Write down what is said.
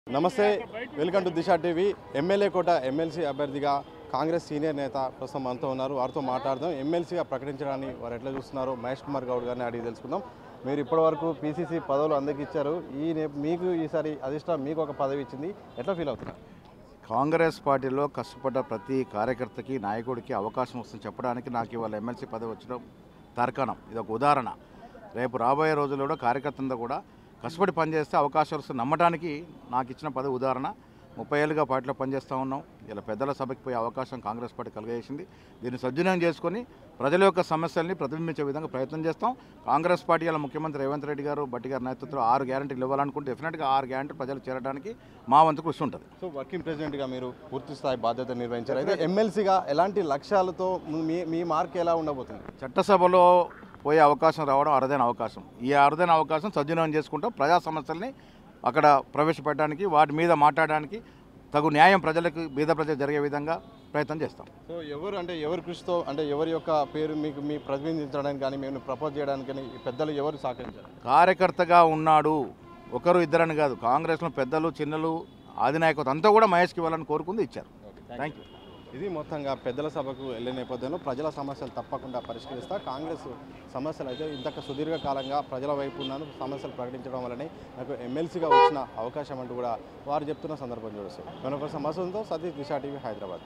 నమస్తే, welcome to Disha TV. MLA Kota MLC అభ్యర్థిగా Congress senior నేత ప్రస్తుతం మనతో ఉన్నారు. వారితో మాట్లాడదాం. ఎమ్మెల్సీగా ప్రకటించడాన్ని వారు ఎట్లా చూస్తున్నారో మహేష్ కుమార్ గౌడ్ గారిని అడిగి తెలుసుకుందాం. మీరు ఇప్పటివరకు పీసీసీ పదవులు అందరికి ఇచ్చారు. మీకు ఈసారి అధిష్టానం మీకు ఒక పదవి ఇచ్చింది, ఎట్లా ఫీల్ అవుతున్నారు? కాంగ్రెస్ పార్టీలో కష్టపడ్డ ప్రతి కార్యకర్తకి నాయకుడికి అవకాశం వస్తుంది చెప్పడానికి నాకు ఇవాళ ఎమ్మెల్సీ పదవి వచ్చడం తార్కాణం. ఇది ఒక ఉదాహరణ. రేపు రాబోయే రోజుల్లో కూడా కార్యకర్తలతో కూడా కష్టపడి పనిచేస్తే అవకాశాలు వస్తుంది నమ్మడానికి నాకు ఇచ్చిన పదవి ఉదాహరణ. 30 ఏళ్ళుగా పార్టీలో పనిచేస్తూ ఉన్నాం. ఇలా పెద్దల సభకి పోయే అవకాశం కాంగ్రెస్ పార్టీ కలిగజేసింది. దీన్ని సద్వినియోగం చేసుకొని ప్రజల యొక్క సమస్యల్ని ప్రతిబింబించే విధంగా ప్రయత్నం చేస్తాం. కాంగ్రెస్ పార్టీ ఇలా ముఖ్యమంత్రి రేవంత్ రెడ్డి గారు, బట్టి గారి నేతృత్వంలో 6 గ్యారెంటీలు ఇవ్వాలనుకుంటే డెఫినెట్గా 6 గ్యారెంటీలు ప్రజలు చేరడానికి మా వంతు కృషి ఉంటుంది. సో వర్కింగ్ ప్రెసిడెంట్గా మీరు పూర్తి స్థాయి బాధ్యత నిర్వహించారు. అయితే ఎమ్మెల్సీగా ఎలాంటి లక్ష్యాలతో మీ మార్క్ ఎలా ఉండబోతుంది? చట్టసభలో పోయే అవకాశం రావడం అరుదైన అవకాశం. ఈ అరుదైన అవకాశం సద్వినియోగం చేసుకుంటాం. ప్రజా సమస్యల్ని అక్కడ ప్రవేశపెట్టడానికి, వాటి మీద మాట్లాడడానికి తగు న్యాయం ప్రజలకు, బీద ప్రజలు జరిగే విధంగా ప్రయత్నం చేస్తాం. సో ఎవరి కృషితో ఎవరి యొక్క పేరు మీకు మీ ప్రతిబింబించడానికి కానీ మేము ప్రపోజ్ చేయడానికి కానీ పెద్దలు ఎవరు సహకరించారు? కార్యకర్తగా ఉన్నాడు, ఒకరు ఇద్దరని కాదు. కాంగ్రెస్లో పెద్దలు, చిన్నలు, అధినాయకత్వం అంతా కూడా మహేష్కి ఇవ్వాలని కోరుకుంది, ఇచ్చారు. Thank you. ఇది మొత్తంగా పెద్దల సభకు వెళ్ళే నేపథ్యంలో ప్రజల సమస్యలు తప్పకుండా పరిష్కరిస్తా. కాంగ్రెస్ సమస్యలు అయితే ఇంతక సుదీర్ఘకాలంగా ప్రజల వైపు ఉన్నాను, సమస్యలు ప్రకటించడం వల్లనే నాకు ఎమ్మెల్సీగా వచ్చిన అవకాశం అంటూ కూడా వారు చెప్తున్న సందర్భం చూడొచ్చు. మన కోసం మసూద్తో సతీష్, దిశ టీవీ, హైదరాబాద్.